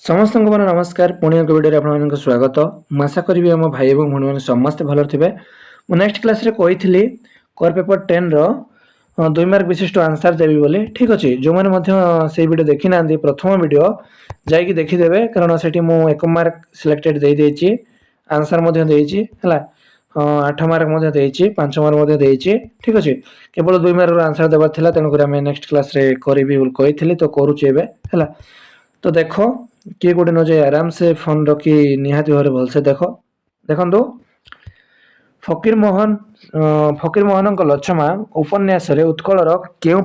समस्त को मोर नमस्कार पुणी एक वीडियो आपको स्वागत मैं आशा करी आम भाई और भूणी मैंने समस्त भल थे। मुझे नेक्स्ट क्लास रे कही कोर पेपर 10 2 मार्क विशिष्ट आंसर देवी बोली। ठीक अच्छे जो मैंने से वीडियो देखी ना प्रथम वीडियो जाकि देखीदे कारण से 1 मार्क सिलेक्टेड दे देछि आंसर है 8 मार्क 5 मार्क ठीक अच्छे केवल 2 मार्क आंसर देवार था तेणुक नेक्स्ट क्लास रे करी कही तो करुचे है। तो देखो किए गोटे न जाए आराम से फोन रखी निहाती भाव भलसे देख देखो फकीर मोहन लछमा उपन्यास उत्कलर केउ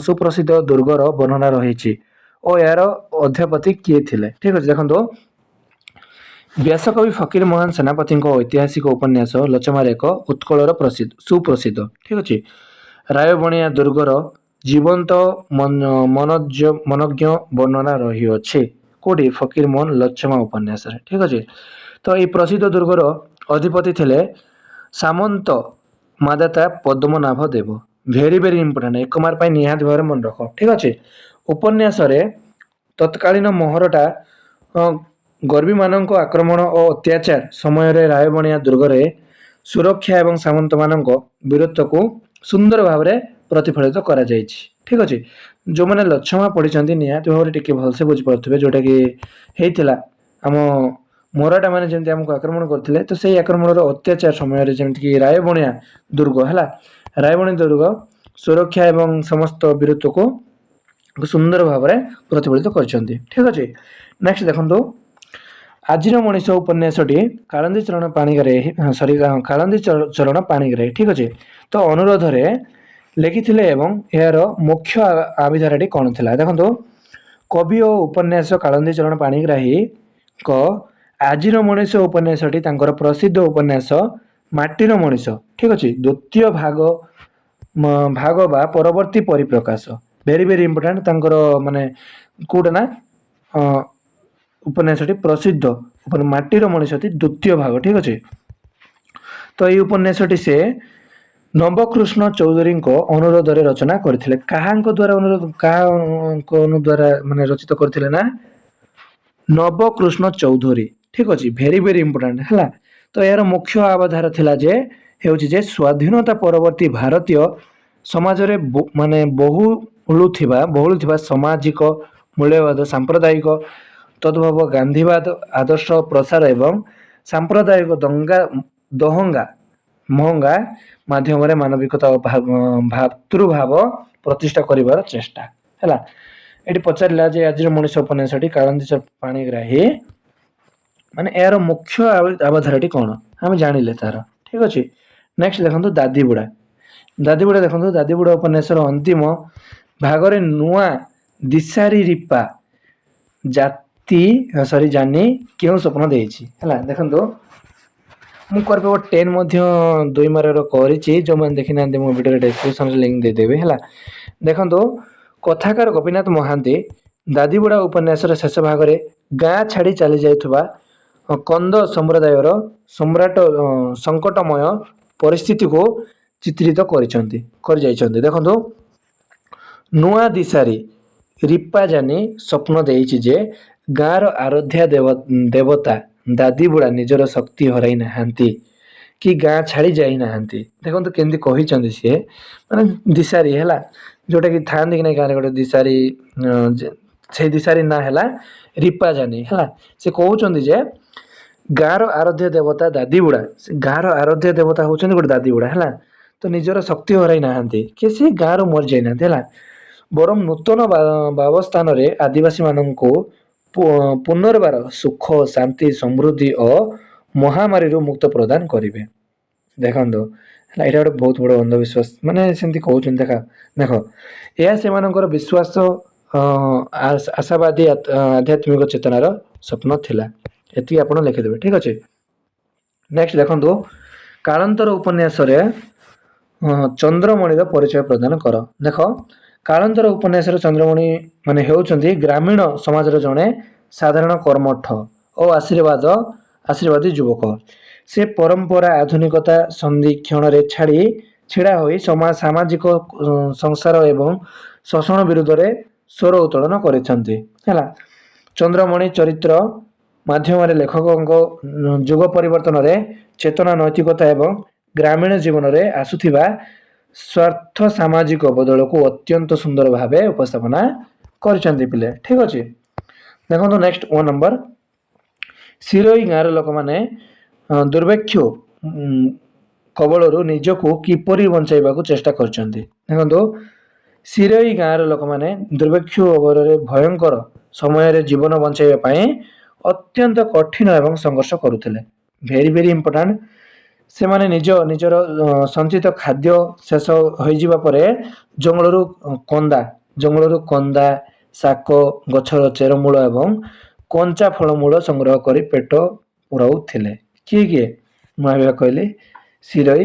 सुप्रसिद्ध दुर्गर वर्णना रही और यार अध्यापति किए थिले। ठीक अच्छे देखो व्यासकवि फकीर मोहन सेनापति ऐतिहासिक उपन्यास लछमार एक उत्कलर प्रसिद्ध सुप्रसिद्ध। ठीक अच्छे रायबणिया दुर्गर जीवंत मनज्ञ वर्णना रही अच्छे कोटी फकीर मोहन लछमा उपन्यास। ठीक अच्छे तो ये प्रसिद्ध दुर्गर अधिपति थे सामंत मादाता पद्मनाभ देव। भेरी भेरी इंपोर्टेंट 1 मार्क निहाती भाव मन रख। ठीक अच्छे उपन्यास तत्कालीन मोहरटा गर्वी मानक आक्रमण और अत्याचार समय रायबणिया दुर्गर सुरक्षा एवं सामंत मान वीरत्व को सुंदर भाव में प्रतिफलित करा जायछि। ठीक अच्छे जो मैंने लछमा पढ़ी निहाती भाव टे भलसे बुझीपे जोटा कि होता आम मराठा मैंने जमी आमको आक्रमण करते तो से आक्रमण अत्याचार समय जमीक रायबणिया दुर्ग है रायबणिया दुर्ग सुरक्षा एवं समस्त वीरत्व को सुंदर भाव में प्रतिफलित कर। ठीक अच्छे नेक्स्ट देखो आज मनीष उपन्यासटी कालंदी चरण पाणिग्राही सॉरी कालंदी चरण पाणिग्राही। ठीक अच्छे तो अनुरोध लिखिथिले एवं यार मुख्य आविधाराटी कौन थिला देखो कवि और उपन्यास कालंदी चरण पाणिग्राही को आजिर मनीष उपन्यासटी तांकर प्रसिद्ध उपन्यास माटीर मनीष। ठीक अच्छे द्वितीय भाग बा परवर्ती परिप्रकाश भेरी भेरी इंपोर्टेंट तांकर माने कोटा ना उपन्यासटी प्रसिद्ध माटीर मनीषटी द्वितीय भाग। ठीक अच्छे तो ये उपन्यासटी से नवकृष्ण चौधरी अनुरोध रचना करथिले कहा द्वारा अनुरोध कहा द्वारा माने रचित करथिले ना नवकृष्ण चौधरी। ठीक अच्छे भेरी भेरी इंपोर्टेंट है तो यार मुख्य आधार थिला जे हेउछि जे स्वाधीनता परवर्ती भारतीय समाज रे माने बहुलुथिबा सामाजिक मूल्यवाद सांप्रदायिक तद्भव गांधीवाद आदर्श प्रसार एवं सांप्रदायिक दहंगा महंगा माध्यम मानविकता भातृभाव प्रतिष्ठा करिवार चेष्टा है। ये पचारा जे आज मनीष उपन्यासटी कालंदी पाणिग्राही माने यार मुख्य आधारटी कौन आम जानिले तार। ठीक अच्छे नेक्स्ट देखो दादीबुढ़ा देखो दादीबुढ़ा उपन्यास अंतिम भागरे नुआ दिशारी रिपा जाति सॉरी जानी क्यों स्वप्न देछि है देखो मु कोर पेपर 10 मध्य 2 मार्क करिछि जो मैंने देखि ना मो वीडियो डिस्क्रिप्शन लिंक दे देबे है देखो कथाकार गोपीनाथ महांती दादीबुढ़ा उपन्यास शेष भाग में गाँ छाड़ी चली जाइथुबा कंद संप्रदायर सम्राट संकटमय परिस्थिति को चित्रित कर देखो नुआ दिशारी रिपा जानी स्वप्न देछि जे गाँर आराध्या देवता दादीबुढ़ा निजर शक्ति हराई नाहांती कि गाँ छाड़ी जाई नाहांती देखो केमती कही सी माने दिशारी है जोटा कि था कि नहीं गाँव गोटे दिशारी से दिशारी ना है रिपा जानी है से कहते जे गाँर आराध्य देवता दादीबुढ़ा गाँर आराध्य देवता होउछन गोटे दादीबुढ़ा है तो निजर शक्ति हराई नाहांती कि सी गाँव मरी जाई नाहांती है बरम नूतन बावस्थान आदिवासी मानू पुनर्बार सुख शांति समृद्धि और महामारी मुक्त प्रदान करेंगे। देखो यहाँ गोटे बहुत बड़ अंधविश्वास माने सेमती कहते देखा देख यह से विश्वास आशावादी आध्यात्मिक चेतनार स्वप्न थिला एति आपण लिखिदेवे। ठीक अच्छे नेक्स्ट देखो कालांतर उपन्यास चंद्रमणिर परिचय प्रदान कर देख कालांतर उपन्यास चंद्रमणि माने हेउचंती ग्रामीण समाज जड़े साधारण कर्मठ और आशीर्वादी युवक से परंपरा आधुनिकता संधिक्षण छाड़ी छिड़ा होई समाज सामाजिक संसार एवं शोषण विरुद्ध रे स्वर उत्तोलन करिसेंती हैला ଚନ୍ଦ୍ରମଣି ଚରିତ୍ର ମାଧ୍ୟମରେ ଲେଖକଙ୍କ ଯୁଗ ପରିବର୍ତ୍ତନରେ ଚେତନା, ନୈତିକତା ଏବଂ ଗ୍ରାମୀଣ ଜୀବନରେ ଆସୁଥିବା ସ୍ୱାର୍ଥ ସାମାଜିକ ବଦଳକୁ ଅତ୍ୟନ୍ତ ସୁନ୍ଦର ଭାବେ ଉପସ୍ଥାପନା କରିଛନ୍ତି ପିଲେ। ଠିକ୍ ଅଛି, ଦେଖନ୍ତୁ ନେକ୍ସଟ 1 ନମ୍ବର, ସିରୋଇ ଗାଁର ଲୋକମାନେ ଦୁର୍ଭିକ୍ଷ କବଳରୁ ନିଜକୁ କିପରି ବଞ୍ଚାଇବାକୁ ଚେଷ୍ଟା କରିଛନ୍ତି। ଦେଖନ୍ତୁ, ସିରୋଇ ଗାଁର ଲୋକମାନେ ଦୁର୍ଭିକ୍ଷ କବଳରେ ଭୟଙ୍କର ସମୟରେ ଜୀବନ ବଞ୍ଚାଇବା ପାଇଁ ଅତ୍ୟନ୍ତ କଠିନ ଏବଂ ସଂଘର୍ଷ କରୁଥିଲେ। Very very important. ସେମାନେ ନିଜର ସଞ୍ଚିତ ଖାଦ୍ୟ ଶେଷ ହୋଇଯିବା ପରେ ଜଙ୍ଗଲରୁ କନ୍ଦା, ଶାକ, ଗଛର ଚେରମୂଳ ଏବଂ କଞ୍ଚା ଫଳମୂଳ ସଂଗ୍ରହ କରି ପେଟ ପୁରାଉଥିଲେ। କିଏ? ମୁଁ ଏବେ କହିଲି ସିରୋଇ।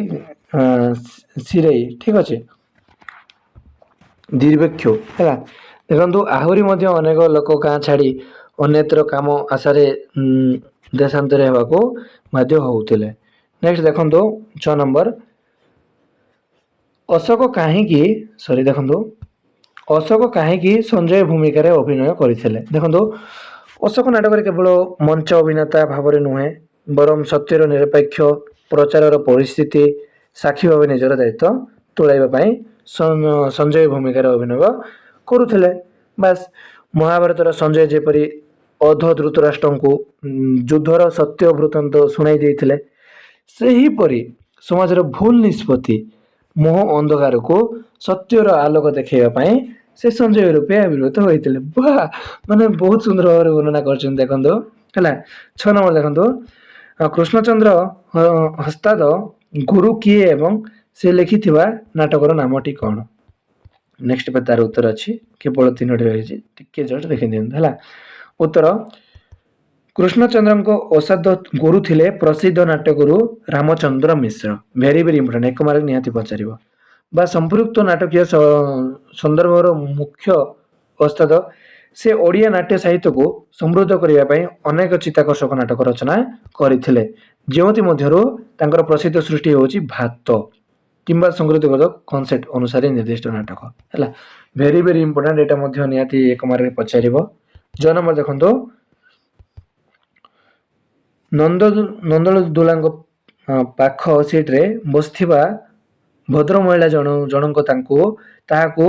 ଠିକ୍ ଅଛି, ଦୁର୍ଭିକ୍ଷ ହେଲା। ଦେଖନ୍ତୁ, ଆହୁରି ମଧ୍ୟ ଅନେକ ଲୋକ ଗାଁ ଛାଡ଼ି ଅନ୍ୟତ୍ର କାମ ଆଶାରେ ଦେଶାନ୍ତର ହେବାକୁ ବାଧ୍ୟ ହେଉଥିଲେ। ନେକ୍ସଟ ଦେଖନ୍ତୁ 6 ନମ୍ବର, ଅଶୋକ କାହିଁକି ସଞ୍ଜୟ ଭୂମିକାରେ ଅଭିନୟ କରିଥିଲେ। ଦେଖନ୍ତୁ, ଅଶୋକ ନାଟକରେ କେବଳ ମଞ୍ଚ ଅଭିନେତା ଭାବରେ ନୁହେଁ ବରଂ ସତ୍ୟର ନିରପେକ୍ଷ ପ୍ରଚାରର ପରିସ୍ଥିତି ସାକ୍ଷୀ ଭାବେ ନିଜର ଦାୟିତ୍ୱ ତୁଲାଇବା ପାଇଁ ସଞ୍ଜୟ ଭୂମିକାରେ ଅଭିନୟ କରୁଥିଲେ। ବାସ୍, ମହାଭାରତର ସଞ୍ଜୟ ଯେପରି ଧୃତରାଷ୍ଟ୍ରଙ୍କୁ ଯୁଦ୍ଧର ସତ୍ୟ ବୃତ୍ତାନ୍ତ ଶୁଣାଇ ଦେଇଥିଲେ, ସେହିପରି ସମାଜର ଭୁଲ ନିଷ୍ପତ୍ତି, ମୋହ ଅନ୍ଧକାରକୁ ସତ୍ୟର ଆଲୋକ ଦେଖାଇବା ପାଇଁ ସେ ସଞ୍ଜୟ ରୂପେ ଆବିର୍ଭୂତ ହୋଇଥିଲେ। ମାନେ ବହୁତ ସୁନ୍ଦର ଭାବରେ ବର୍ଣ୍ଣନା କରିଛନ୍ତି। ଦେଖନ୍ତୁ ହେଲା, 6 ନମ୍ବର ଦେଖନ୍ତୁ, କୃଷ୍ଣଚନ୍ଦ୍ର ହସ୍ତାଦ ଗୁରୁ କିଏ ଏବଂ ସେ ଲେଖିଥିବା ନାଟକର ନାମଟି କ'ଣ? ନେକ୍ସଟ ତାର ଉତ୍ତର ଅଛି, କେବଳ 3ଟି ରହିଛି, ଟିକେ ଜଷ୍ଟ ଦେଖିଦିଅନ୍ତୁ ହେଲା। ଉତ୍ତର, କୃଷ୍ଣଚନ୍ଦ୍ରଙ୍କ ଅସାଧ ଗୁରୁ ଥିଲେ ପ୍ରସିଦ୍ଧ ନାଟ୍ୟଗୁରୁ Ramachandra Mishra. Very very important, 1 mark ନିହାତି ପଚାରିବ। ବା ସମ୍ପୃକ୍ତ ନାଟକୀୟ ସନ୍ଦର୍ଭର ମୁଖ୍ୟ ଓସ୍ତାଦ, ସେ ଓଡ଼ିଆ ନାଟ୍ୟ ସାହିତ୍ୟକୁ ସମୃଦ୍ଧ କରିବା ପାଇଁ ଅନେକ ଚିତ୍ତାକର୍ଷକ ନାଟକ ରଚନା କରିଥିଲେ, ଯେଉଁଥି ମଧ୍ୟରୁ ତାଙ୍କର ପ୍ରସିଦ୍ଧ ସୃଷ୍ଟି ହେଉଛି ଭାତ କିମ୍ବା ସଂସ୍କୃତିଗତ କନସେପ୍ଟ ଅନୁସାରେ ନିର୍ଦ୍ଦିଷ୍ଟ ନାଟକ ହେଲା। ଭେରି ଭେରି ଇମ୍ପୋର୍ଟାଣ୍ଟ, ଏଇଟା ମଧ୍ୟ ନିହାତି 1 ମାର୍କରେ ପଚାରିବ। 9 ନମ୍ବର ଦେଖନ୍ତୁ, ନନ୍ଦଦୋଲାଙ୍କ ପାଖ ସିଟରେ ବସିଥିବା ଭଦ୍ର ମହିଳା ଜଣଙ୍କ ତାହାକୁ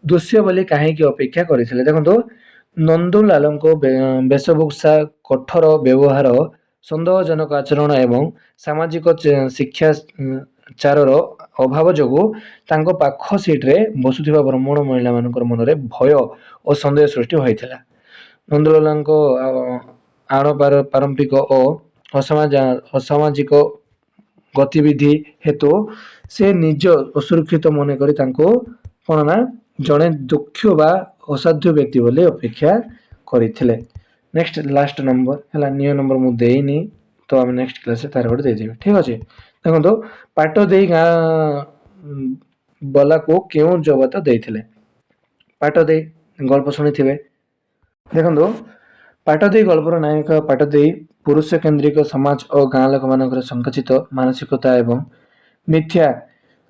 ଦୃଶ୍ୟ ବୋଲି କାହିଁକି ଅପେକ୍ଷା କରିଥିଲେ। ଦେଖନ୍ତୁ, ନନ୍ଦୁଲାଲଙ୍କ ବେଶଭୂଷା, କଠୋର ବ୍ୟବହାର, ସନ୍ଦେହଜନକ ଆଚରଣ ଏବଂ ସାମାଜିକ ଶିକ୍ଷାଚାରର ଅଭାବ ଯୋଗୁଁ ତାଙ୍କ ପାଖ ସିଟରେ ବସୁଥିବା ବ୍ରାହ୍ମଣ ମହିଳାମାନଙ୍କର ମନରେ ଭୟ ଓ ସନ୍ଦେହ ସୃଷ୍ଟି ହୋଇଥିଲା। ନନ୍ଦଲାଲଙ୍କ ପାରମ୍ପରିକ ଓ ଅସାମାଜିକ ଗତିବିଧି ହେତୁ ସେ ନିଜ ଅସୁରକ୍ଷିତ ମନେକରି ତାଙ୍କୁ କ'ଣ ନା ଜଣେ ଦକ୍ଷ ବା ଅସାଧ୍ୟ ବ୍ୟକ୍ତି ବୋଲି ଅପେକ୍ଷା କରିଥିଲେ। ନେକ୍ସଟ ଲାଷ୍ଟ ନମ୍ବର ହେଲା, 9 ନମ୍ବର ମୁଁ ଦେଇନି, ତ ଆମେ ନେକ୍ସଟ କ୍ଲାସରେ ତାର ଗୋଟେ ଦେଇଦେବି। ଠିକ୍ ଅଛି, ଦେଖନ୍ତୁ, ପାଟ ଦେଇ ଗାଁ ବଲାକୁ କେଉଁ ଜବାବ ଦେଇଥିଲେ। ପାଟ ଦେଇ ଗଳ୍ପ ଶୁଣିଥିବେ। ଦେଖନ୍ତୁ, ପାଟ ଦେଇ ଗଳ୍ପର ନାୟକ ପାଟ ଦେଇ ପୁରୁଷ କେନ୍ଦ୍ରିକ ସମାଜ ଓ ଗାଁ ଲୋକମାନଙ୍କର ସଂକୁଚିତ ମାନସିକତା ଏବଂ ମିଥ୍ୟା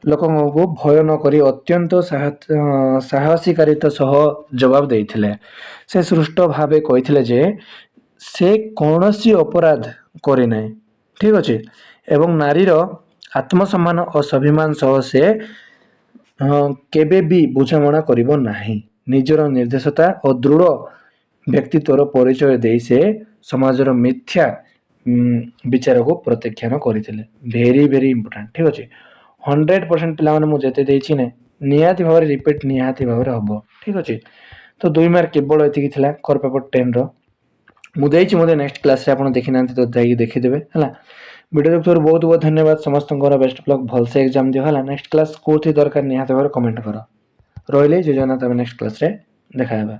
ଲୋକଙ୍କୁ ଭୟ ନ କରି ଅତ୍ୟନ୍ତ ସାହସିକାରିତା ସହ ଜବାବ ଦେଇଥିଲେ। ସେ ସ୍ପଷ୍ଟ ଭାବେ କହିଥିଲେ ଯେ ସେ କୌଣସି ଅପରାଧ କରିନାହିଁ। ଠିକ୍ ଅଛି, ଏବଂ ନାରୀର ଆତ୍ମସମ୍ମାନ ଓ ସ୍ୱାଭିମାନ ସହ ସେ କେବେ ବି ବୁଝାମଣା କରିବ ନାହିଁ। ନିଜର ନିର୍ଦ୍ଦିଷ୍ଟତା ଓ ଦୃଢ଼ ବ୍ୟକ୍ତିତ୍ୱର ପରିଚୟ ଦେଇ ସେ ସମାଜର ମିଥ୍ୟା ବିଚାରକୁ ପ୍ରତ୍ୟାଖ୍ୟାନ କରିଥିଲେ। Very very important. ଠିକ୍ ଅଛି, 100% ପିଲାମାନେ ମୁଁ ଯେତେ ଦେଇଛି ନା ନିହାତି ଭାବରେ ରିପିଟ୍ ନିହାତି ଭାବରେ ହେବ। ଠିକ୍ ଅଛି, ତ 2 ମାର୍କ କେବଳ ଏତିକି ଥିଲା କର ପେପର 10ର। ମୁଁ ଦେଇଛି ମଧ୍ୟ ନେକ୍ସଟ କ୍ଲାସରେ, ଆପଣ ଦେଖିନାହାନ୍ତି ତ ଯାଇକି ଦେଖିଦେବେ ହେଲା। ଭିଡ଼ିଓ ଦେଖିଥିବାରୁ ବହୁତ ବହୁତ ଧନ୍ୟବାଦ। ସମସ୍ତଙ୍କର ବେଷ୍ଟ ଅଫ୍ ଲକ୍, ଭଲସେ ଏକ୍ଜାମ ଦିଅ ହେଲା। ନେକ୍ସଟ କ୍ଲାସ କୋଉଠି ଦରକାର ନିହାତି ଭାବରେ କମେଣ୍ଟ କର। ରହିଲି, ଜୟ ଜଗନ୍ନାଥ। ଆମେ ନେକ୍ସଟ କ୍ଲାସରେ ଦେଖା ହେବା।